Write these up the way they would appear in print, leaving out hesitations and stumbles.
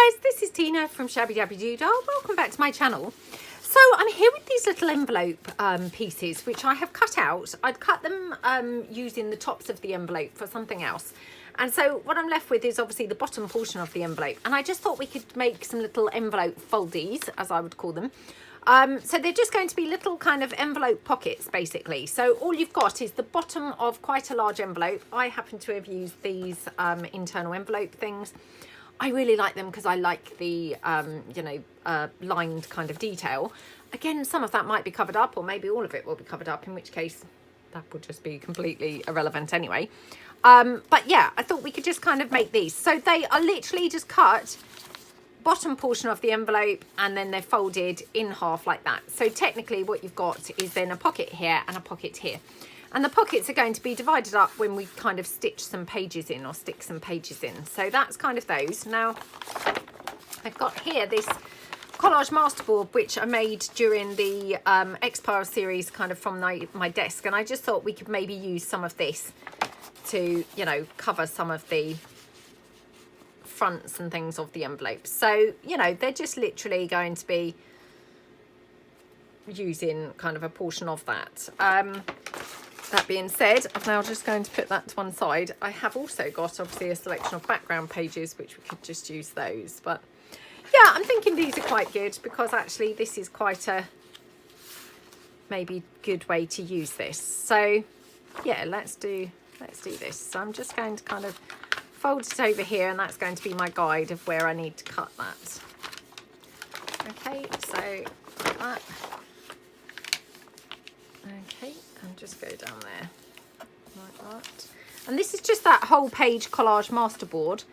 guys, this is Tina from Shabbydabbydoodah. Welcome back to my channel. So I'm here with these little envelope pieces which I have cut out. I'd cut them using the tops of the envelope for something else. And so what I'm left with is obviously the bottom portion of the envelope. And I just thought we could make some little envelope foldies, as I would call them. So they're just going to be little kind of envelope pockets, basically. So all you've got is the bottom of quite a large envelope. I happen to have used these internal envelope things. I really like them because I like the, lined kind of detail. Again, some of that might be covered up, or maybe all of it will be covered up, in which case that would just be completely irrelevant anyway. But yeah, I thought we could just kind of make these. So they are literally just cut bottom portion of the envelope and then they're folded in half like that. So technically what you've got is then a pocket here and a pocket here. And the pockets are going to be divided up when we kind of stitch some pages in or stick some pages in. So that's kind of those. Now, I've got here this collage masterboard, which I made during the X-Pile series kind of from my desk. And I just thought we could maybe use some of this to, you know, cover some of the fronts and things of the envelopes. So, you know, they're just literally going to be using kind of a portion of that. That being said, I'm now just going to put that to one side. I have also got obviously a selection of background pages, which we could just use those. But yeah, I'm thinking these are quite good because actually this is quite a maybe good way to use this. So yeah, let's do this. So I'm just going to kind of fold it over here, and that's going to be my guide of where I need to cut that. Okay, so like that. Okay, and just go down there like that. And this is just that whole page collage masterboard,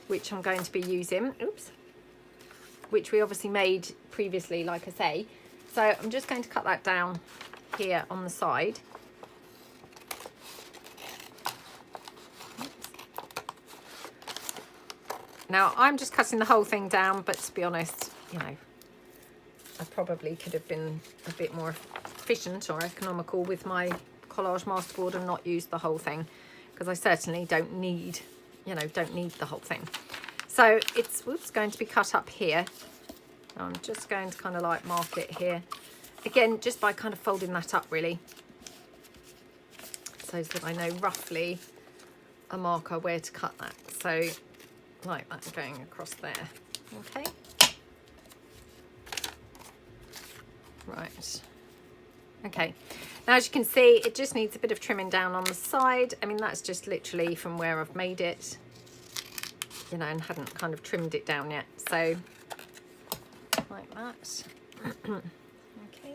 which I'm going to be using. Oops. Which we obviously made previously, like I say. So I'm just going to cut that down here on the side. Now I'm just cutting the whole thing down, but to be honest, you know, I probably could have been a bit more efficient or economical with my collage masterboard and not use the whole thing, because I certainly don't need, you know, the whole thing. So it's going to be cut up here. I'm just going to kind of like mark it here. Again, just by kind of folding that up really, so that I know roughly a marker where to cut that. So like that going across there. Okay. Right. Okay. Now, as you can see, it just needs a bit of trimming down on the side. I mean, that's just literally from where I've made it, you know, and hadn't kind of trimmed it down yet. So like that. Okay.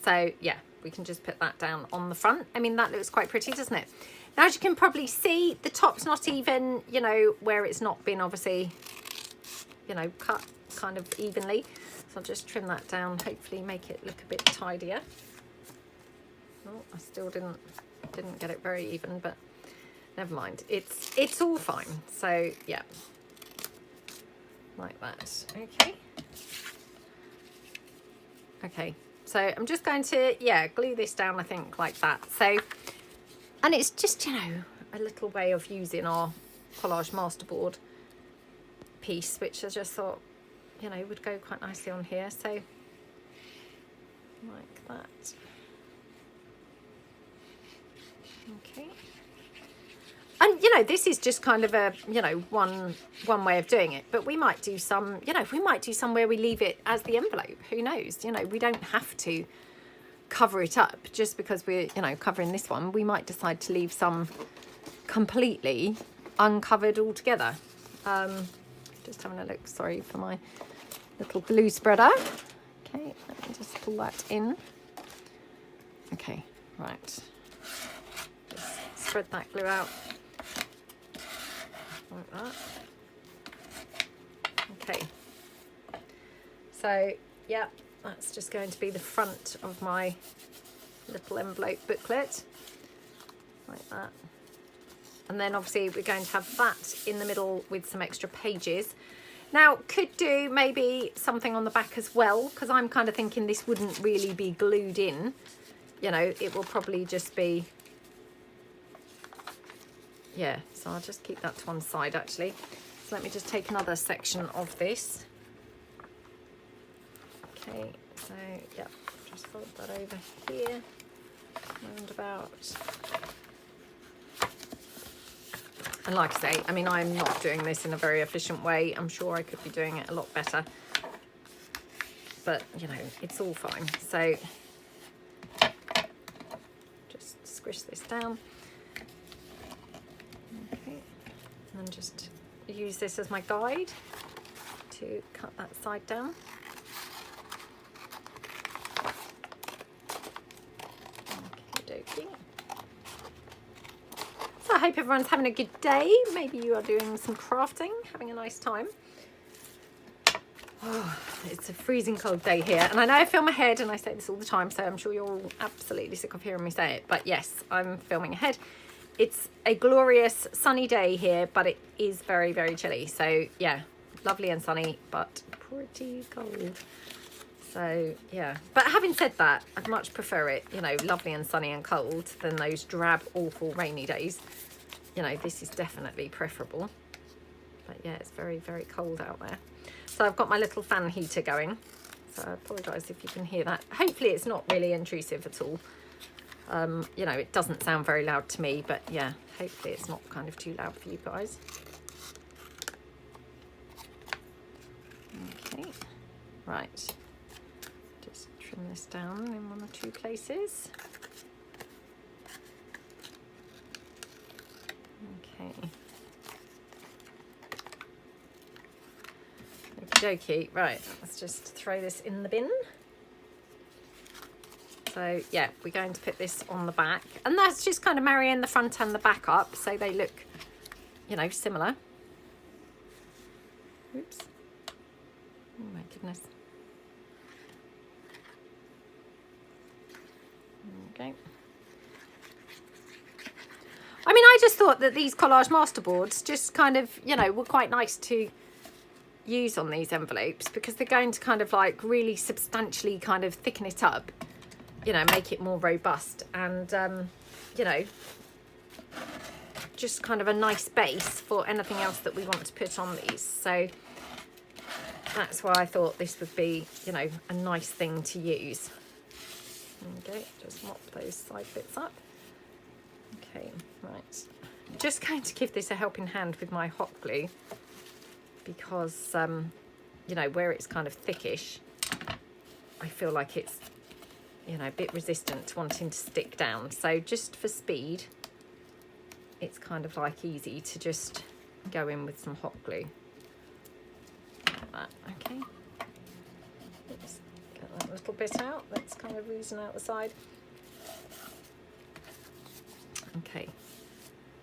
So yeah, we can just put that down on the front. I mean, that looks quite pretty, doesn't it? Now, as you can probably see, the top's not even, you know, where it's not been obviously, you know, cut kind of evenly. So I'll just trim that down, hopefully make it look a bit tidier. Oh, I still didn't get it very even, but never mind. It's all fine. So yeah, like that. Okay. Okay. So I'm just going to, yeah, glue this down, I think, like that. So, and it's just, you know, a little way of using our collage masterboard piece, which I just thought, you know, would go quite nicely on here. So like that. Okay. And, you know, this is just kind of a, you know, one way of doing it. But we might do some, you know, we might do some where we leave it as the envelope. Who knows? You know, we don't have to cover it up just because we're, you know, covering this one. We might decide to leave some completely uncovered altogether. Just having a look, sorry for my little glue spreader. Okay, let me just pull that in. Okay, right. Just spread that glue out like that. Okay. So, yeah, that's just going to be the front of my little envelope booklet. Like that. And then obviously we're going to have that in the middle with some extra pages. Now, could do maybe something on the back as well, because I'm kind of thinking this wouldn't really be glued in. You know, it will probably just be, yeah, so I'll just keep that to one side actually. So let me just take another section of this. Okay, so yeah, just fold that over here, round about. And like I say, I mean, I'm not doing this in a very efficient way. I'm sure I could be doing it a lot better. But, you know, it's all fine. So just squish this down. Okay. And just use this as my guide to cut that side down. Okie dokie. So I hope everyone's having a good day. Maybe you are doing some crafting, having a nice time. Oh, it's a freezing cold day here, and I know I film ahead and I say this all the time, so I'm sure you're all absolutely sick of hearing me say it, but yes, I'm filming ahead. It's a glorious sunny day here, but it is very, very chilly. So yeah, lovely and sunny, but pretty cold. So yeah, but having said that, I'd much prefer it, you know, lovely and sunny and cold than those drab, awful rainy days. You know, this is definitely preferable. But yeah, it's very, very cold out there. So I've got my little fan heater going. So I apologise if you can hear that. Hopefully it's not really intrusive at all. You know, it doesn't sound very loud to me, but yeah, hopefully it's not kind of too loud for you guys. Okay, right. Just trim this down in one or two places. Okay. Okey-dokey, right, let's just throw this in the bin. So yeah, we're going to put this on the back, and that's just kind of marrying the front and the back up so they look, you know, similar. Oops. Oh my goodness. Okay. I mean, I just thought that these collage masterboards just kind of, you know, were quite nice to use on these envelopes, because they're going to kind of like really substantially kind of thicken it up, you know, make it more robust, and you know, just kind of a nice base for anything else that we want to put on these. So that's why I thought this would be, you know, a nice thing to use. Okay, just mop those side bits up. Okay, right, just going to give this a helping hand with my hot glue, because you know, where it's kind of thickish, I feel like it's, you know, a bit resistant to wanting to stick down. So just for speed, it's kind of like easy to just go in with some hot glue like that. Okay, let's get that little bit out that's kind of oozing out the side. Okay,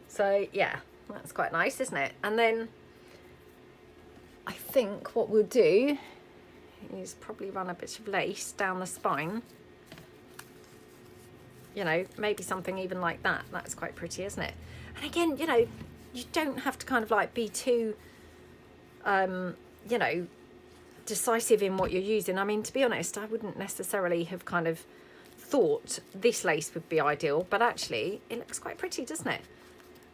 so yeah, that's quite nice, isn't it? And then I think what we'll do is probably run a bit of lace down the spine. You know, maybe something even like that. That's quite pretty, isn't it? And again, you know, you don't have to kind of like be too, you know, decisive in what you're using. I mean, to be honest, I wouldn't necessarily have kind of thought this lace would be ideal, but actually it looks quite pretty, doesn't it?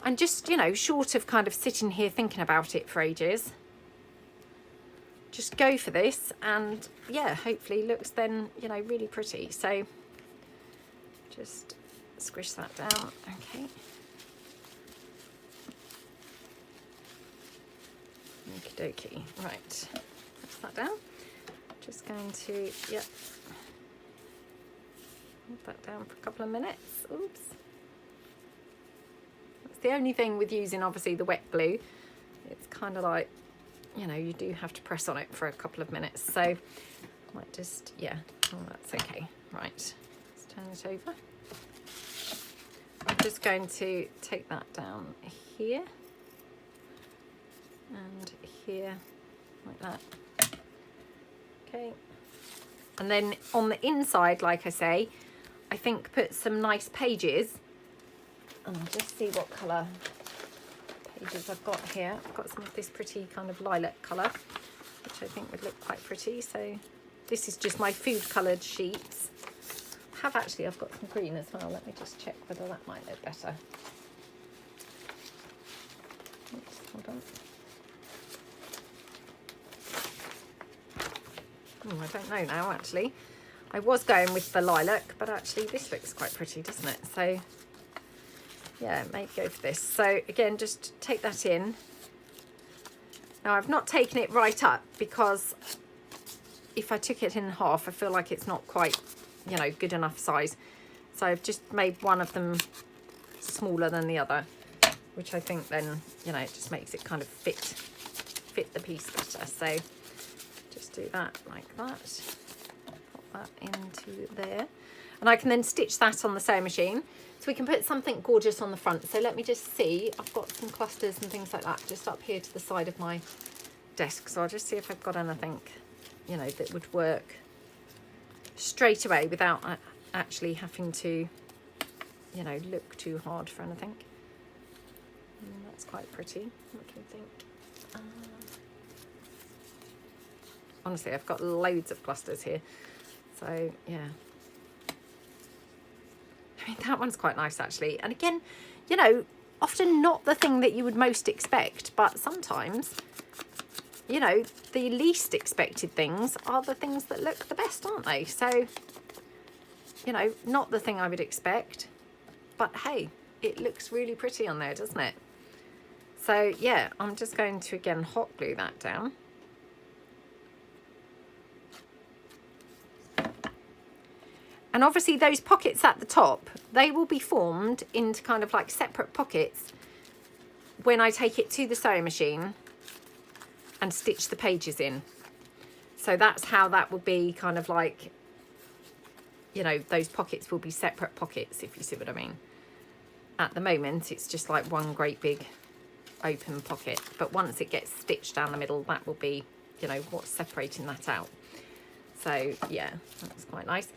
And just, you know, short of kind of sitting here thinking about it for ages, just go for this, and yeah, hopefully looks then, you know, really pretty. So just squish that down. Okay, okie dokie, right, press that down. Just going to, yep, hold that down for a couple of minutes. Oops, that's the only thing with using obviously the wet glue, it's kind of like, you know, you do have to press on it for a couple of minutes. So I might just, yeah, oh, that's okay. Right, let's turn it over. I'm just going to take that down here and here, like that. Okay, and then on the inside, like I say, I think put some nice pages, and I'll just see what colour pages I've got here. I've got some of this pretty kind of lilac colour, which I think would look quite pretty. So this is just my food coloured sheets. I've got some green as well. Let me just check whether that might look better. Oops, hold on. I don't know now, actually. I was going with the lilac, but actually this looks quite pretty, doesn't it? So, yeah, maybe go for this. So, again, just take that in. Now, I've not taken it right up because if I took it in half, I feel like it's not quite, you know, good enough size. So I've just made one of them smaller than the other, which I think then, you know, it just makes it kind of fit the piece better. So just do that like that. That into there, and I can then stitch that on the sewing machine, so we can put something gorgeous on the front. So let me just see, I've got some clusters and things like that just up here to the side of my desk, so I'll just see if I've got anything, you know, that would work straight away without actually having to, you know, look too hard for anything. That's quite pretty. What do you think? Honestly, I've got loads of clusters here. So, yeah. I mean, that one's quite nice, actually. And again, you know, often not the thing that you would most expect, but sometimes, you know, the least expected things are the things that look the best, aren't they? So, you know, not the thing I would expect, but hey, it looks really pretty on there, doesn't it? So, yeah, I'm just going to, again, hot glue that down. And obviously those pockets at the top, they will be formed into kind of like separate pockets when I take it to the sewing machine and stitch the pages in. So that's how that will be kind of like, you know, those pockets will be separate pockets, if you see what I mean. At the moment, it's just like one great big open pocket. But once it gets stitched down the middle, that will be, you know, what's separating that out. So yeah, that's quite nice.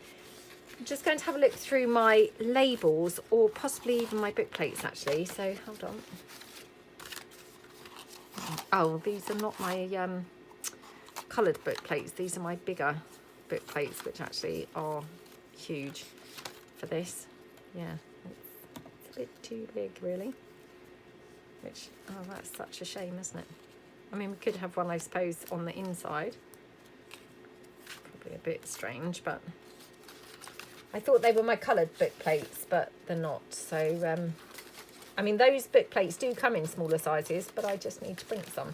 I'm just going to have a look through my labels, or possibly even my book plates, actually. So hold on. Oh, these are not my coloured book plates. These are my bigger book plates, which actually are huge for this. Yeah, it's a bit too big, really. Which, oh, that's such a shame, isn't it? I mean, we could have one, I suppose, on the inside. Probably a bit strange, but I thought they were my coloured book plates, but they're not. So, I mean, those book plates do come in smaller sizes, but I just need to print some.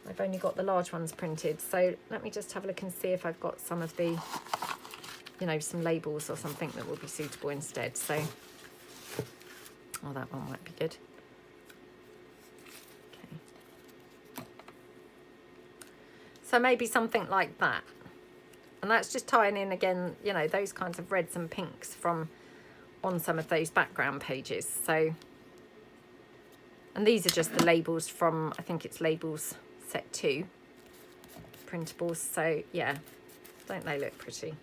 I've only got the large ones printed. So let me just have a look and see if I've got some of the, you know, some labels or something that will be suitable instead. So, oh, that one might be good. Okay. So maybe something like that. And that's just tying in again, you know, those kinds of reds and pinks from on some of those background pages. So, and these are just the labels from, I think it's labels set 2 printables. So yeah, don't they look pretty?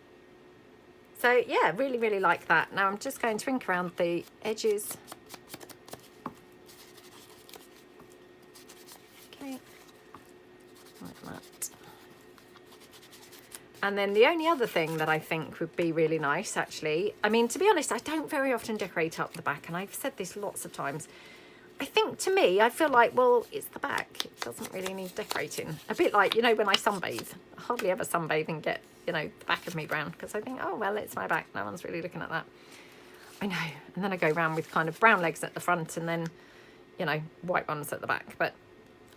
So yeah, really, really like that. Now I'm just going to ink around the edges. Okay, like that. And then the only other thing that I think would be really nice, actually, I mean, to be honest, I don't very often decorate up the back, and I've said this lots of times. I think, to me, I feel like, well, it's the back. It doesn't really need decorating. A bit like, you know, when I sunbathe. I hardly ever sunbathe and get, you know, the back of me brown, because I think, oh, well, it's my back. No one's really looking at that. I know. And then I go around with kind of brown legs at the front and then, you know, white ones at the back. But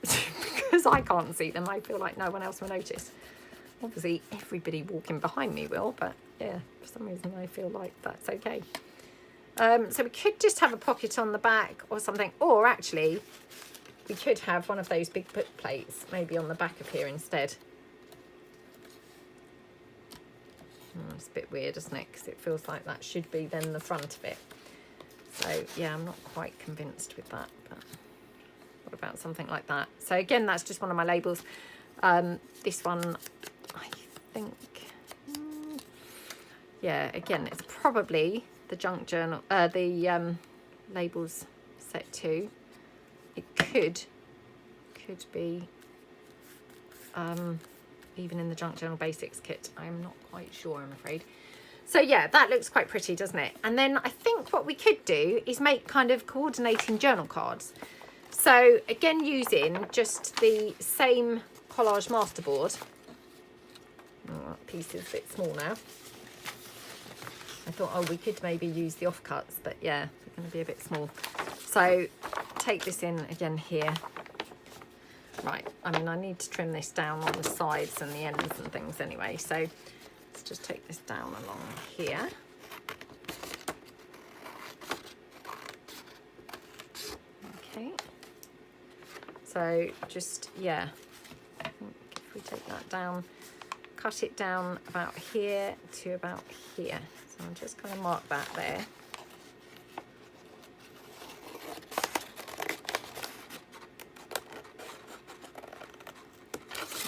because I can't see them, I feel like no one else will notice. Obviously, everybody walking behind me will, but yeah, for some reason I feel like that's okay. So we could just have a pocket on the back or something, or actually we could have one of those big book plates maybe on the back of here instead. It's a bit weird, isn't it? Because it feels like that should be then the front of it. So yeah, I'm not quite convinced with that, but what about something like that? So again, that's just one of my labels. This one, I think, yeah, again, it's probably the junk journal, the labels set 2. It could be even in the junk journal basics kit. I'm not quite sure, I'm afraid. So yeah, that looks quite pretty, doesn't it? And then I think what we could do is make kind of coordinating journal cards. So again, using just the same collage masterboard. Oh, that piece is a bit small now. I thought, oh, we could maybe use the offcuts, but yeah, they're going to be a bit small. So take this in again here. Right, I mean, I need to trim this down on the sides and the ends and things anyway. So let's just take this down along here. Okay. So just, yeah, I think if we take that down, cut it down about here to about here. So I'm just going to mark that there.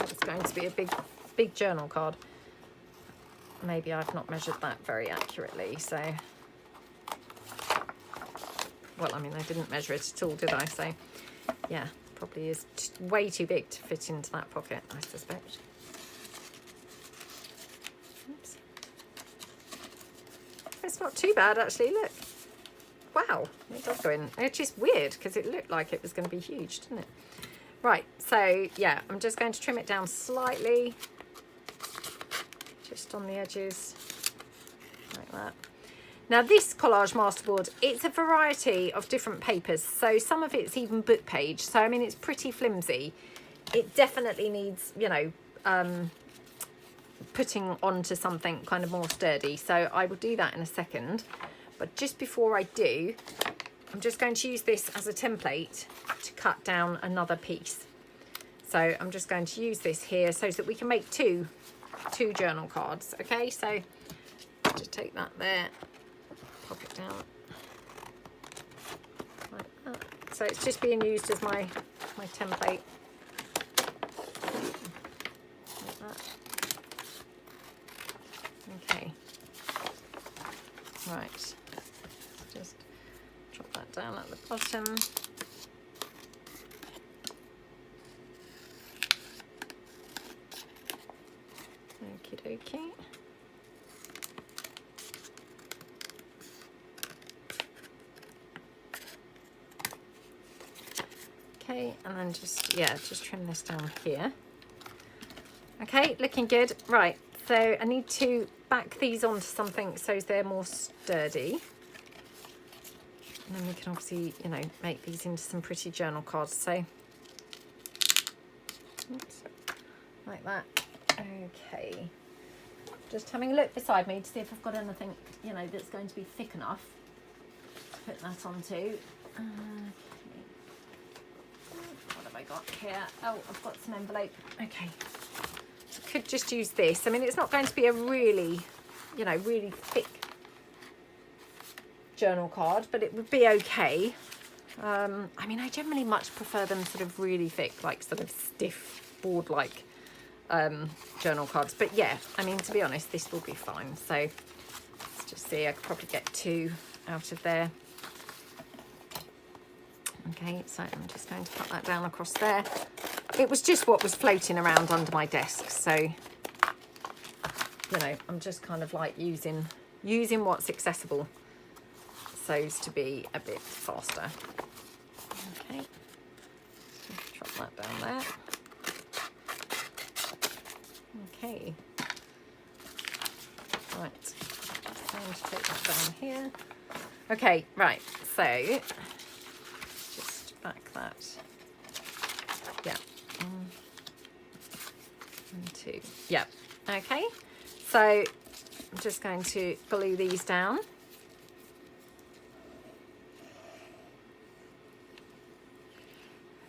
It's going to be a big journal card. Maybe I've not measured that very accurately, so... Well, I mean, I didn't measure it at all, did I? So, yeah, probably is way too big to fit into that pocket, I suspect. Oops. It's not too bad, actually, look. Wow, it does go in. It's just weird, because it looked like it was going to be huge, didn't it? Right, so, yeah, I'm just going to trim it down slightly. Just on the edges, like that. Now this collage masterboard, it's a variety of different papers. So some of it's even book page. So, I mean, it's pretty flimsy. It definitely needs, you know, putting onto something kind of more sturdy. So I will do that in a second. But just before I do, I'm just going to use this as a template to cut down another piece. So I'm just going to use this here so that we can make two journal cards. Okay, so just take that there. Pop it down like that. So it's just being used as my template. Like that. Okay. Right. Just drop that down at the bottom. Okie dokie. Okay, and then just trim this down here. Okay, looking good. Right, so I need to back these onto something so they're more sturdy. And then we can obviously, you know, make these into some pretty journal cards. So, oops, like that. Okay. Just having a look beside me to see if I've got anything, you know, that's going to be thick enough to put that onto. What have I got here? Oh, I've got some envelope. Okay. I could just use this. I mean, it's not going to be a really, you know, really thick journal card, but it would be okay. I mean, I generally much prefer them sort of really thick, like sort of stiff board-like journal cards. But yeah, I mean, to be honest, this will be fine. So let's just see. I could probably get 2 out of there. Okay, so I'm just going to put that down across there. It was just what was floating around under my desk, so you know, I'm just kind of like using what's accessible so as to be a bit faster. Okay, drop that down there. Okay, right, just going to take that down here. Okay, right, so back that, yeah, 1 and 2, yeah, okay, so I'm just going to glue these down.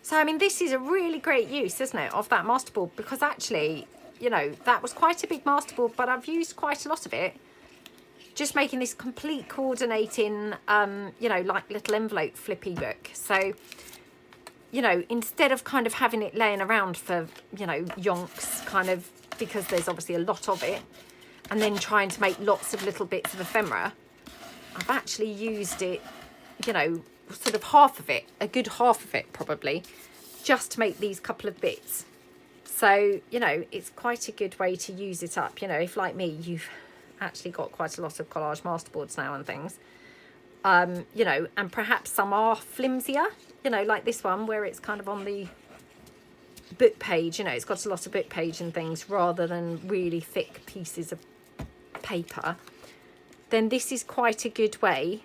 So I mean, this is a really great use, isn't it, of that masterboard, because actually, you know, that was quite a big masterboard, but I've used quite a lot of it just making this complete coordinating, you know, like little envelope flippy book. So, you know, instead of kind of having it laying around for, you know, yonks, kind of, because there's obviously a lot of it, and then trying to make lots of little bits of ephemera, I've actually used it, you know, sort of half of it, a good half of it probably, just to make these couple of bits. So, you know, it's quite a good way to use it up. You know, if like me, you've actually got quite a lot of collage masterboards now and things, you know, and perhaps some are flimsier, you know, like this one where it's kind of on the book page, you know, it's got a lot of book page and things rather than really thick pieces of paper, then this is quite a good way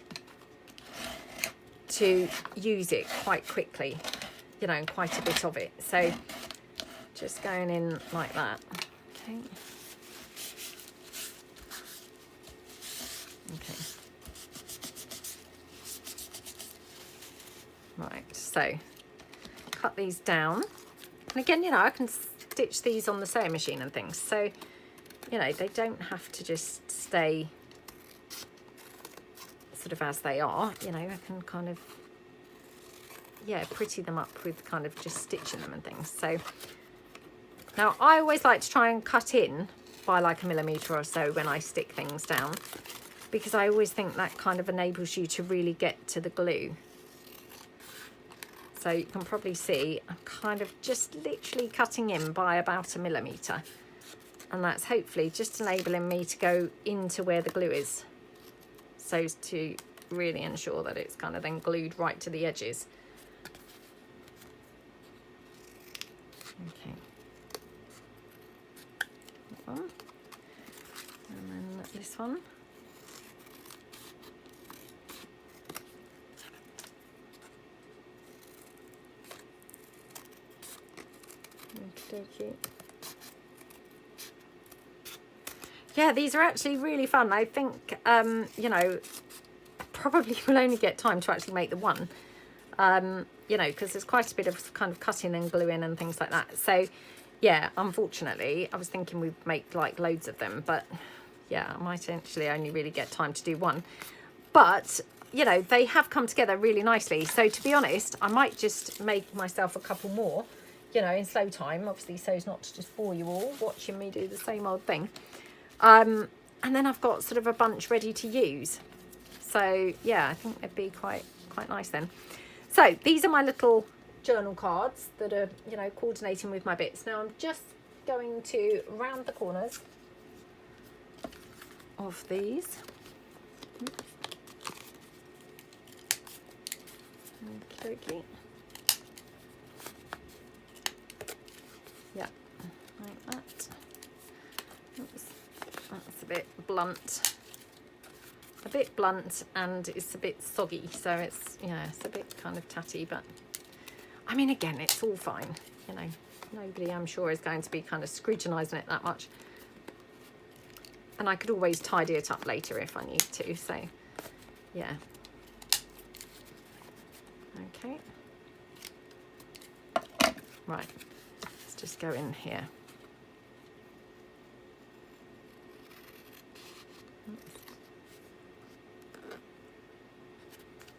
to use it quite quickly, you know, and quite a bit of it. So just going in like that. Okay. Okay. Right, so cut these down. And again, you know, I can stitch these on the sewing machine and things. So, you know, they don't have to just stay sort of as they are. You know, I can kind of, yeah, pretty them up with kind of just stitching them and things. So now I always like to try and cut in by like 1 millimetre or so when I stick things down, because I always think that kind of enables you to really get to the glue. So you can probably see I'm kind of just literally cutting in by about 1 millimetre, and that's hopefully just enabling me to go into where the glue is, so as to really ensure that it's kind of then glued right to the edges. Okay. That one. And then this one. Okey-dokey. Yeah, these are actually really fun. I think, you know, probably will only get time to actually make the one, you know, because there's quite a bit of kind of cutting and gluing and things like that. So, yeah, unfortunately, I was thinking we'd make like loads of them, but yeah, I might actually only really get time to do one. But, you know, they have come together really nicely. So, to be honest, I might just make myself a couple more, you know, in slow time, obviously, so as not to just bore you all watching me do the same old thing. And then I've got sort of a bunch ready to use. So yeah, I think it'd be quite nice then. So these are my little journal cards that are, you know, coordinating with my bits. Now I'm just going to round the corners of these. Okay. Yeah, like that. Oops. That's a bit blunt. A bit blunt, and it's a bit soggy, so it's, yeah, it's a bit kind of tatty, but I mean, again, it's all fine, you know, nobody I'm sure is going to be kind of scrutinising it that much, and I could always tidy it up later if I need to. So yeah, okay, right, let's just go in here.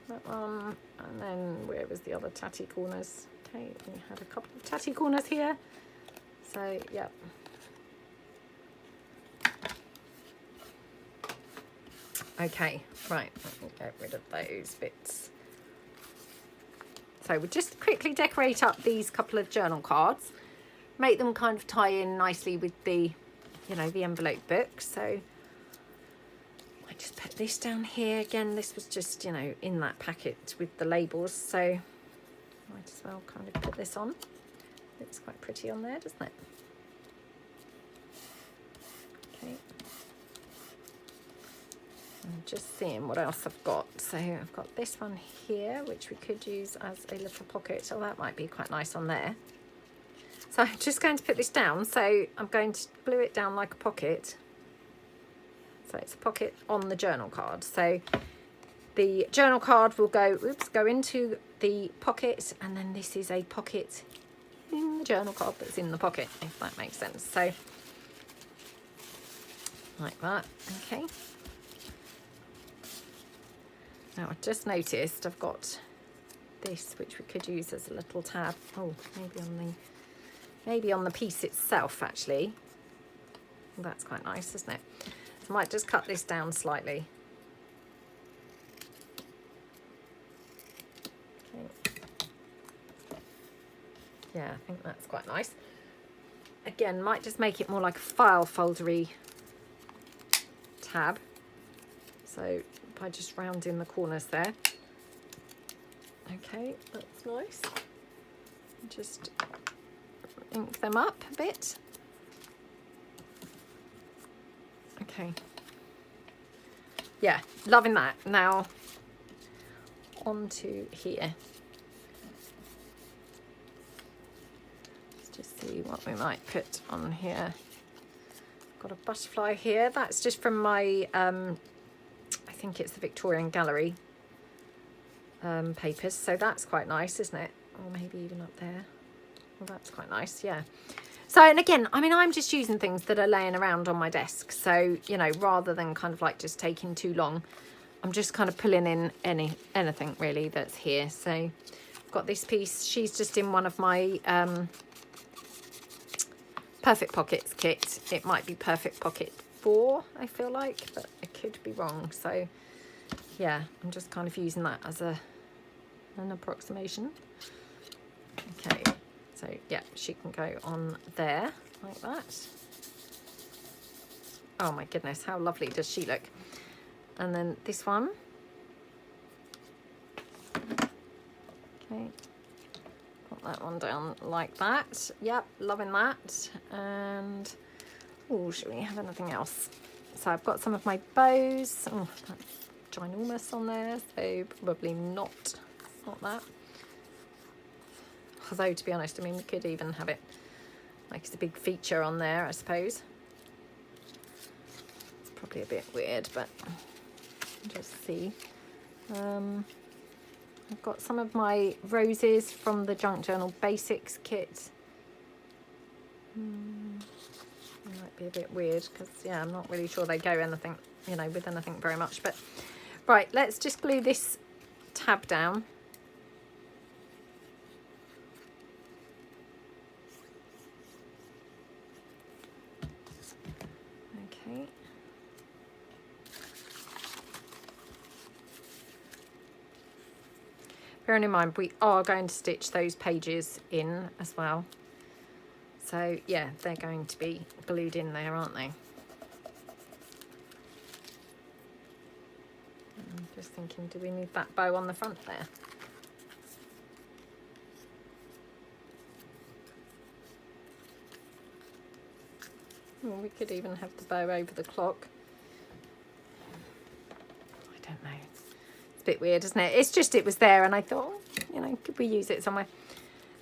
That one, and then where was the other tatty corners? Okay, we had a couple of tatty corners here, so yep. Okay, right, let me get rid of those bits. So we'll just quickly decorate up these couple of journal cards, make them kind of tie in nicely with the, you know, the envelope book. So I just put this down here. Again, this was just, you know, in that packet with the labels, so might as well kind of put this on. Looks quite pretty on there, doesn't it? Okay. I'm just seeing what else I've got. So I've got this one here, which we could use as a little pocket. So that might be quite nice on there. So I'm just going to put this down. So I'm going to glue it down like a pocket. So it's a pocket on the journal card. So the journal card will go, go into the pocket, and then this is a pocket in the journal card that's in the pocket, if that makes sense. So like that, okay. Now I've just noticed I've got this, which we could use as a little tab. Oh, maybe on the piece itself actually. Well, that's quite nice, isn't it? I might just cut this down slightly. Okay. Yeah, I think that's quite nice. Again, might just make it more like a file foldery tab. So by just rounding the corners there. Okay, that's nice. Just ink them up a bit. Okay. Yeah, loving that. Now onto here. Let's just see what we might put on here. Got a butterfly here. That's just from my I think it's the Victorian Gallery papers, so that's quite nice, isn't it? Or maybe even up there. Well, that's quite nice, yeah. So, and again, I mean, I'm just using things that are laying around on my desk, so, you know, rather than kind of like just taking too long, I'm just kind of pulling in anything really that's here. So I've got this piece. She's just in one of my Perfect Pockets kit. It might be Perfect Pocket 4, I feel like, but I could be wrong. So yeah, I'm just kind of using that as an approximation. Okay, so yeah, she can go on there like that. Oh my goodness, how lovely does she look? And then this one. Okay, put that one down like that. Yep, loving that. And oh, should we have anything else? So I've got some of my bows. Oh, that's ginormous on there, so probably not that. Although, to be honest, I mean, we could even have it like it's a big feature on there, I suppose. It's probably a bit weird, but just see. I've got some of my roses from the Junk Journal Basics kit. It might be a bit weird because, yeah, I'm not really sure they go anything, you know, with anything very much. But right, let's just glue this tab down. Okay. Bearing in mind, we are going to stitch those pages in as well. So, yeah, they're going to be glued in there, aren't they? I'm just thinking, do we need that bow on the front there? Well, we could even have the bow over the clock. I don't know. It's a bit weird, isn't it? It's just, it was there and I thought, you know, could we use it somewhere?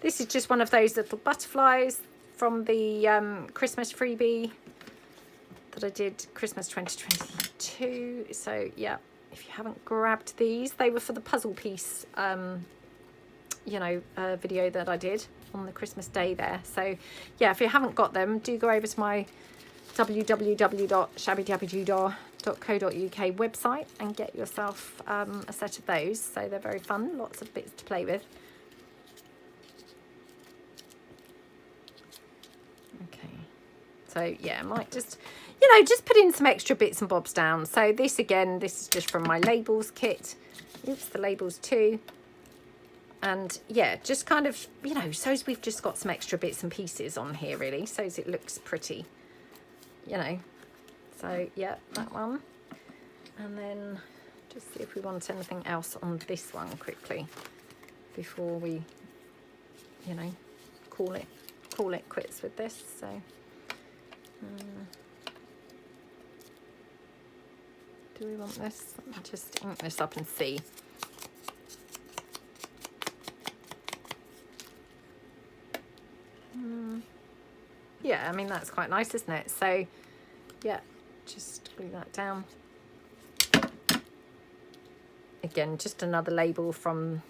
This is just one of those little butterflies from the Christmas freebie that I did Christmas 2022. So yeah, if you haven't grabbed these, they were for the puzzle piece, you know, video that I did on the Christmas day there. So yeah, if you haven't got them, do go over to my www.shabbydabbydoodah.co.uk website and get yourself a set of those. So they're very fun, lots of bits to play with. Okay, so yeah, I might just, you know, just put in some extra bits and bobs down. So this again, this is just from my labels kit. Oops, the labels too. And yeah, just kind of, you know, so as we've just got some extra bits and pieces on here really, so as it looks pretty, you know. So yeah, that one. And then just see if we want anything else on this one quickly before we, you know, call it quits with this. So do we want this? Let me just ink this up and see. Yeah, I mean, that's quite nice, isn't it? So yeah, just glue that down. Again, just another label from,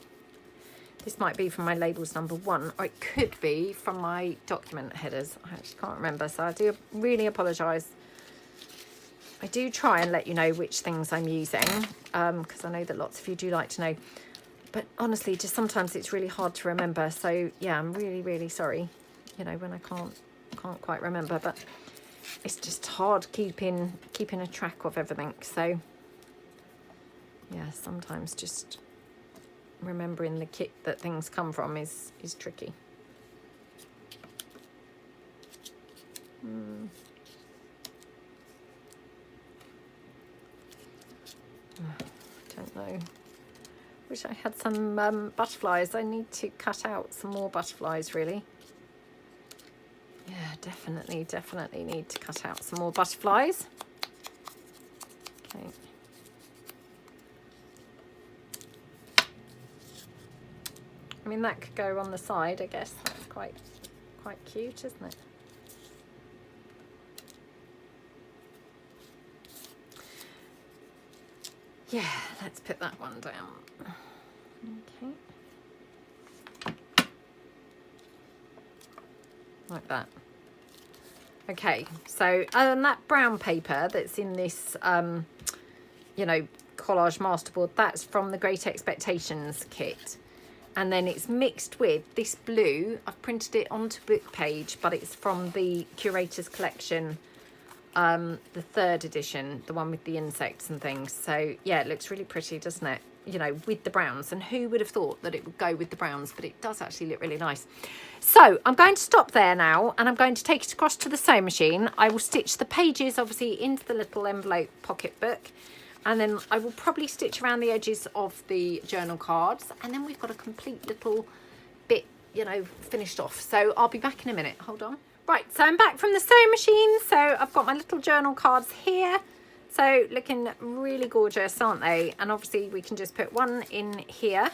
this might be from my labels number 1, or it could be from my document headers. I actually can't remember, so I do really apologise. I do try and let you know which things I'm using, because I know that lots of you do like to know. But honestly, just sometimes it's really hard to remember. So yeah, I'm really, really sorry, you know, when I can't quite remember, but it's just hard keeping a track of everything. So yeah, sometimes just remembering the kit that things come from is tricky. I don't know. Wish I had some butterflies. I need to cut out some more butterflies really. definitely need to cut out some more butterflies. Okay. I mean, that could go on the side, I guess. That's quite cute, isn't it? Yeah, let's put that one down. Okay. Like that. Okay, so that brown paper that's in this, you know, collage masterboard, that's from the Great Expectations kit. And then it's mixed with this blue. I've printed it onto book page, but it's from the Curator's Collection, the 3rd edition, the one with the insects and things. So yeah, it looks really pretty, doesn't it? You know, with the browns. And who would have thought that it would go with the browns, but it does actually look really nice. So I'm going to stop there now, and I'm going to take it across to the sewing machine. I will stitch the pages obviously into the little envelope pocket book, and then I will probably stitch around the edges of the journal cards, and then we've got a complete little bit, you know, finished off. So I'll be back in a minute. Hold on. Right, so I'm back from the sewing machine. So I've got my little journal cards here. So looking really gorgeous, aren't they? And obviously we can just put one in here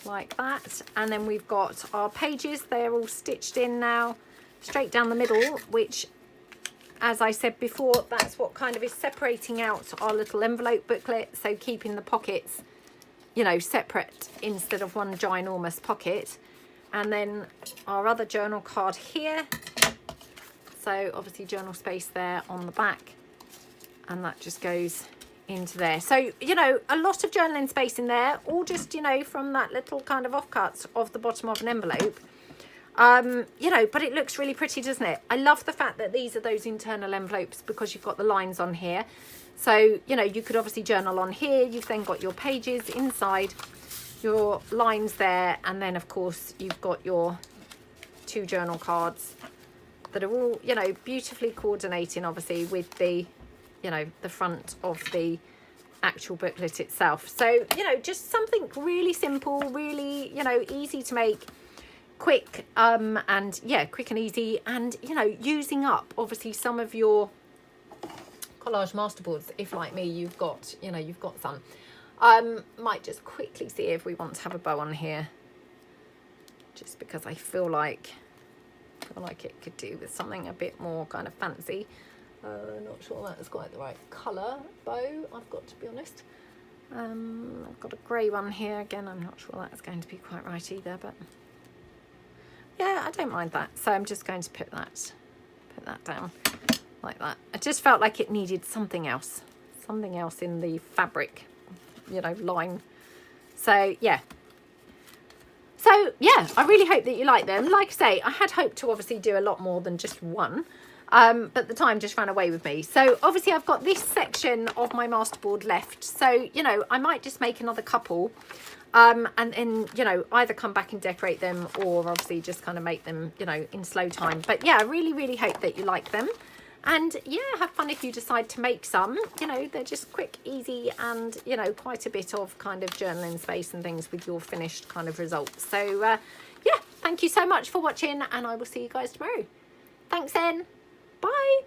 like that. And then we've got our pages. They're all stitched in now, straight down the middle, which, as I said before, that's what kind of is separating out our little envelope booklet. So keeping the pockets, you know, separate instead of one ginormous pocket. And then our other journal card here. So obviously journal space there on the back. And that just goes into there. So, you know, a lot of journaling space in there, all just, you know, from that little kind of offcuts of the bottom of an envelope. You know, but it looks really pretty, doesn't it? I love the fact that these are those internal envelopes because you've got the lines on here. So, you know, you could obviously journal on here. You've then got your pages inside, your lines there. And then, of course, you've got your 2 journal cards that are all, you know, beautifully coordinating, obviously, with the, you know, the front of the actual booklet itself. So, you know, just something really simple, really, you know, easy to make, quick, and yeah, quick and easy, and, you know, using up obviously some of your collage masterboards. If like me, you've got, you know, you've got some. Might just quickly see if we want to have a bow on here, just because I feel like it could do with something a bit more kind of fancy. Not sure that's quite the right colour bow, I've got to be honest. I've got a grey one here again. I'm not sure that's going to be quite right either, but yeah, I don't mind that. So I'm just going to put that down like that. I just felt like it needed something else in the fabric, you know, line. So yeah. So yeah, I really hope that you like them. Like I say, I had hoped to obviously do a lot more than just one. But the time just ran away with me. So obviously I've got this section of my masterboard left. So, you know, I might just make another couple, and then, you know, either come back and decorate them, or obviously just kind of make them, you know, in slow time. But yeah, I really hope that you like them. And yeah, have fun if you decide to make some. You know, they're just quick, easy, and, you know, quite a bit of kind of journaling space and things with your finished kind of results. So yeah, thank you so much for watching, and I will see you guys tomorrow. Thanks then. Bye.